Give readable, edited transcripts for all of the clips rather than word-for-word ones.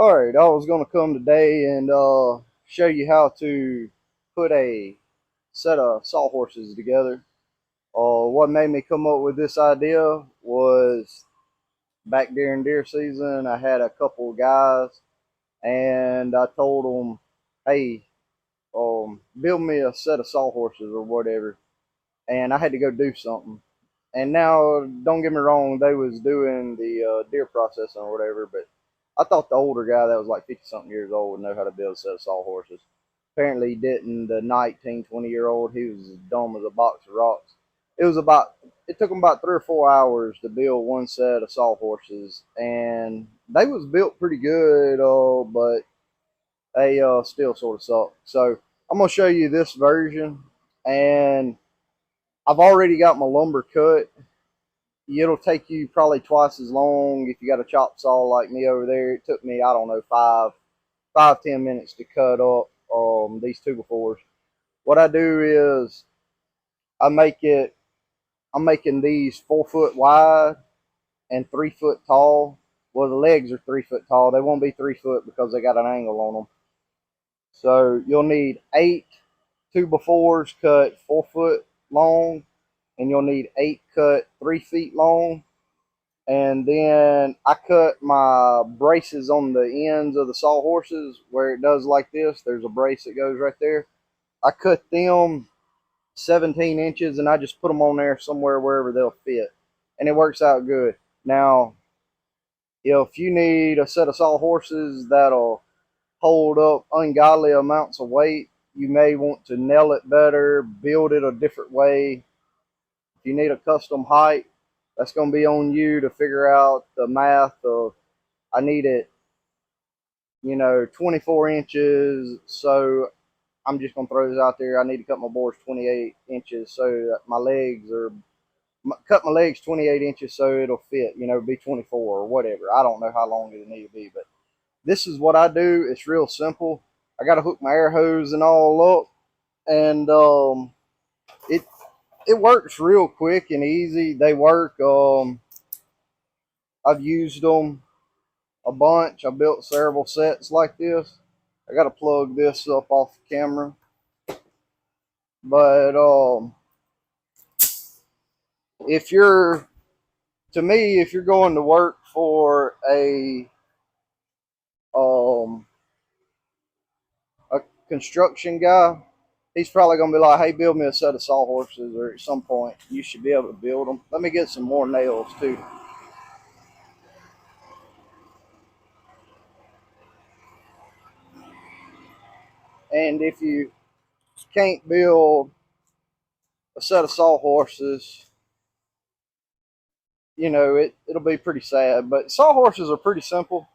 Alright, I was going to come today and show you how to put a set of sawhorses together. What made me come up with this idea was back during deer season, I had a couple of guys and I told them, hey, build me a set of sawhorses or whatever. And I had to go do something. And now, don't get me wrong, they was doing the deer processing or whatever, but I thought the older guy that was like 50 something years old would know how to build a set of sawhorses. Apparently he didn't. The 19, 20-year old, he was as dumb as a box of rocks. It took him about 3 or 4 hours to build one set of sawhorses, and they was built pretty good, but they still sort of suck. So I'm gonna show you this version, and I've already got my lumber cut. It'll take you probably twice as long if you got a chop saw like me over there. It took me, I don't know, 5, 10 minutes to cut up these 2x4s. What I do is I make it. I'm making these 4 foot wide and 3 foot tall. Well, the legs are 3 foot tall. They won't be 3 foot because they got an angle on them. So you'll need 8 2x4s cut 4 foot long, and you'll need 8 cut 3 feet long. And then I cut my braces on the ends of the sawhorses where it does like this. There's a brace that goes right there. I cut them 17 inches and I just put them on there somewhere wherever they'll fit. And it works out good. Now, if you need a set of sawhorses that'll hold up ungodly amounts of weight, you may want to nail it better, build it a different way. If you need a custom height, that's going to be on you to figure out the math of I need it, 24 inches. So I'm just going to throw this out there. I need to cut my boards 28 inches so that cut my legs 28 inches so it'll fit, be 24 or whatever. I don't know how long it'll need to be, but this is what I do. It's real simple. I got to hook my air hose and all up, and it it works real quick and easy. They work. I've used them a bunch. I built several sets like this. I got to plug this up off the camera, but if you're if you're going to work for um a construction guy, he's probably gonna be like, hey, build me a set of sawhorses, or at some point you should be able to build them. Let me get some more nails too. And if you can't build a set of sawhorses, it'll be pretty sad. But sawhorses are pretty simple.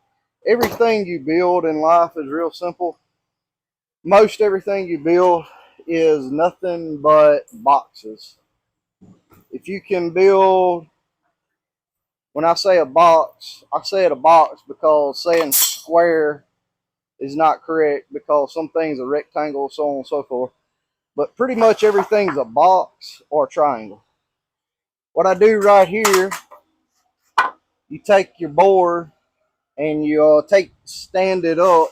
Everything you build in life is real simple. Most everything you build is nothing but boxes. If you can build, when I say a box, I say it a box because saying square is not correct, because some things are rectangle, so on and so forth. But pretty much everything's a box or a triangle. What I do right here, you take your board and you stand it up,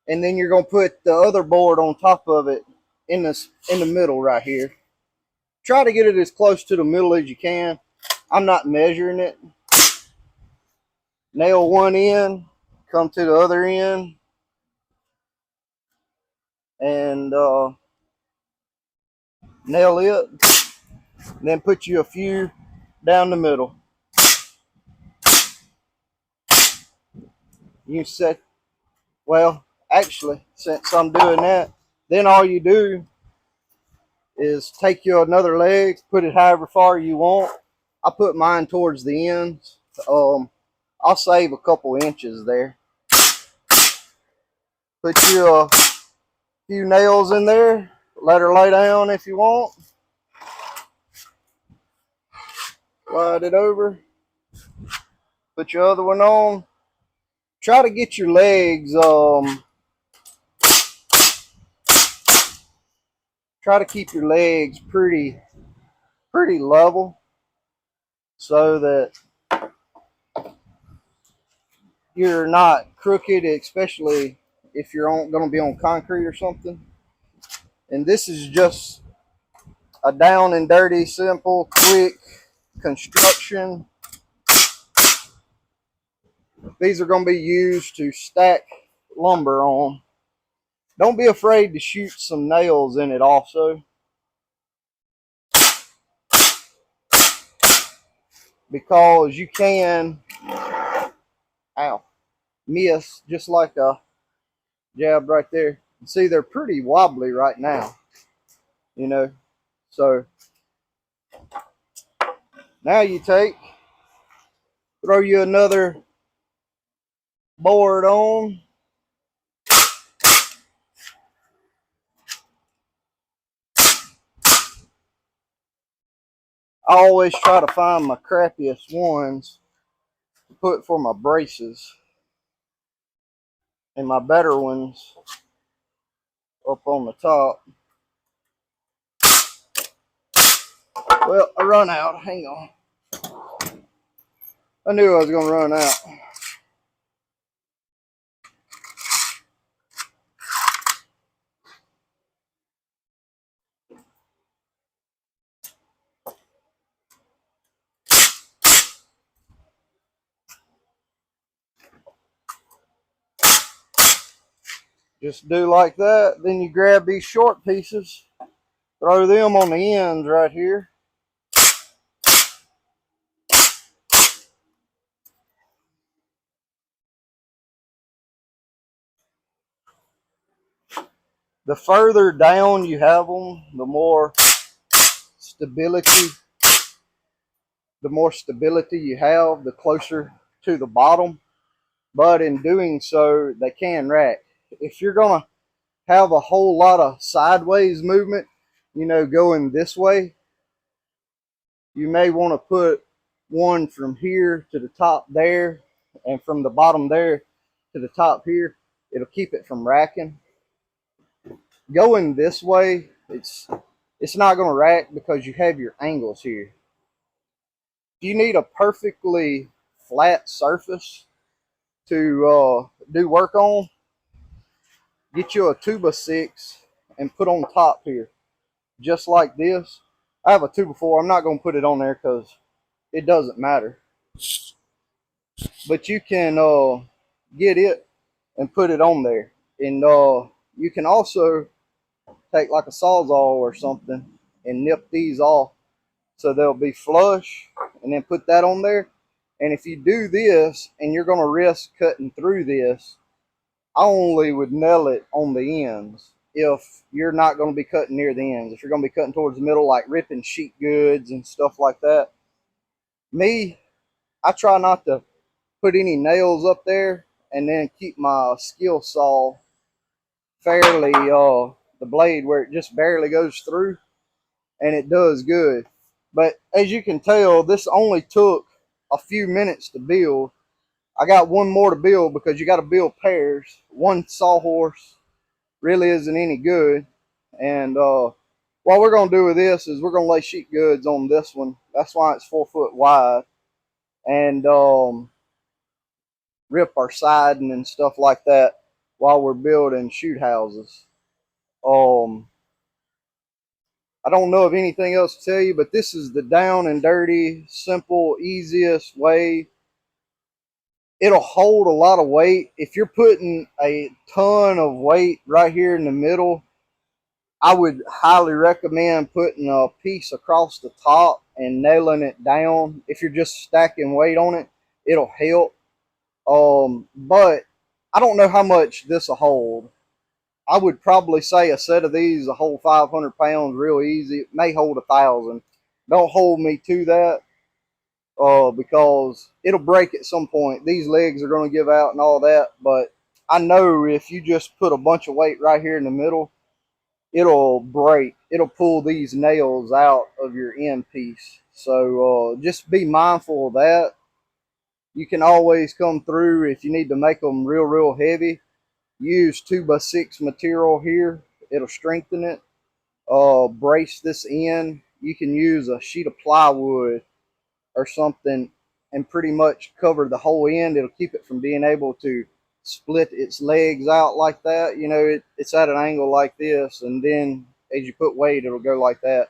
and then you're gonna put the other board on top of it in the middle right here. Try to get it as close to the middle as you can. I'm not measuring it. Nail one end, come to the other end, and nail it. And then put you a few down the middle. You set, well, actually, since I'm doing that, then all you do is take your another leg, put it however far you want. I put mine towards the ends. I'll save a couple inches there. Put you a few nails in there. Let her lay down if you want. Slide it over. Put your other one on. Try to get your legs, try to keep your legs pretty level so that you're not crooked, especially if you're going to be on concrete or something. And this is just a down and dirty, simple, quick construction. These are going to be used to stack lumber on. Don't be afraid to shoot some nails in it also, because you can, ow, miss just like a jab right there. See, they're pretty wobbly right now, you know. So now you throw you another board on. I always try to find my crappiest ones to put for my braces, and my better ones up on the top. Well, I run out. Hang on. I knew I was going to run out. Just do like that. Then you grab these short pieces, throw them on the ends right here. The further down you have them, the more stability you have, the closer to the bottom. But in doing so, they can rack. If you're going to have a whole lot of sideways movement, you know, going this way, you may want to put one from here to the top there, and from the bottom there to the top here. It'll keep it from racking. Going this way, it's not going to rack because you have your angles here. If you need a perfectly flat surface to do work on, get you a 2x6 and put on top here, just like this. I have a 2x4. I'm not going to put it on there because it doesn't matter. But you can get it and put it on there. And you can also take like a Sawzall or something and nip these off so they'll be flush, and then put that on there. And if you do this and you're going to risk cutting through this, I only would nail it on the ends if you're not going to be cutting near the ends. If you're going to be cutting towards the middle, like ripping sheet goods and stuff like that. Me, I try not to put any nails up there, and then keep my skill saw fairly, the blade where it just barely goes through, and it does good. But as you can tell, this only took a few minutes to build. I got one more to build because you got to build pairs. One sawhorse really isn't any good. And what we're going to do with this is we're going to lay sheet goods on this one. That's why it's 4 foot wide. And rip our siding and stuff like that while we're building shoot houses. I don't know of anything else to tell you, but this is the down and dirty, simple, easiest way. It'll hold a lot of weight. If you're putting a ton of weight right here in the middle, I would highly recommend putting a piece across the top and nailing it down. If you're just stacking weight on it, it'll help. But I don't know how much this will hold. I would probably say a set of these will hold 500 pounds real easy. It may hold 1,000. Don't hold me to that, because it'll break at some point. These legs are going to give out and all that, but I know if you just put a bunch of weight right here in the middle, it'll break. It'll pull these nails out of your end piece. So just be mindful of that. You can always come through if you need to make them real heavy. Use 2x6 material here. It'll strengthen it. Brace this in. You can use a sheet of plywood or something and pretty much cover the whole end. It'll keep it from being able to split its legs out like that. You know, it's at an angle like this, and then as you put weight, it'll go like that.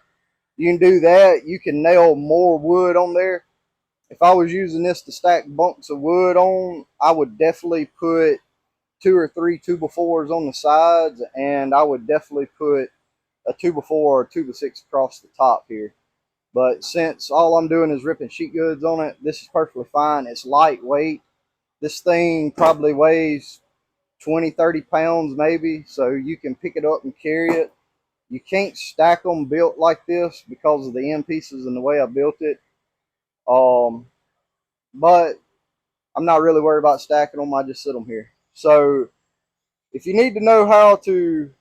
You can do that. You can nail more wood on there. If I was using this to stack bunks of wood on, I would definitely put 2 or 3 2x4s on the sides, and I would definitely put a 2x4 or 2x6 across the top here. But since all I'm doing is ripping sheet goods on it, this is perfectly fine. It's lightweight. This thing probably weighs 20-30 pounds maybe, so you can pick it up and carry it. You can't stack them built like this because of the end pieces and the way I built it. But I'm not really worried about stacking them. I just sit them here. So if you need to know how to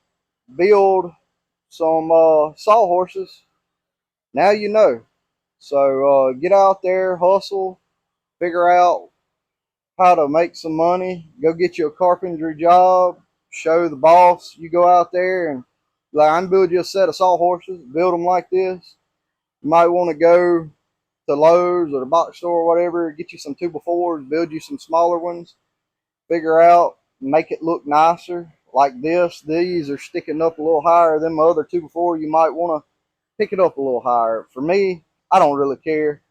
build some sawhorses, now you know. So get out there, hustle, figure out how to make some money, go get you a carpentry job, show the boss you go out there and like, I'm build you a set of sawhorses, build them like this. You might want to go to Lowe's or the box store or whatever, get you some 2x4s, build you some smaller ones, figure out, make it look nicer like this. These are sticking up a little higher than my other 2x4. You might want to pick it up a little higher. For me, I don't really care.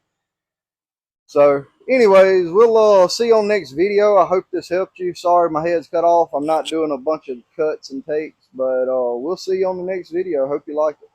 So anyways, we'll see you on the next video. I hope this helped you. Sorry my head's cut off. I'm not doing a bunch of cuts and takes, but we'll see you on the next video. Hope you liked it.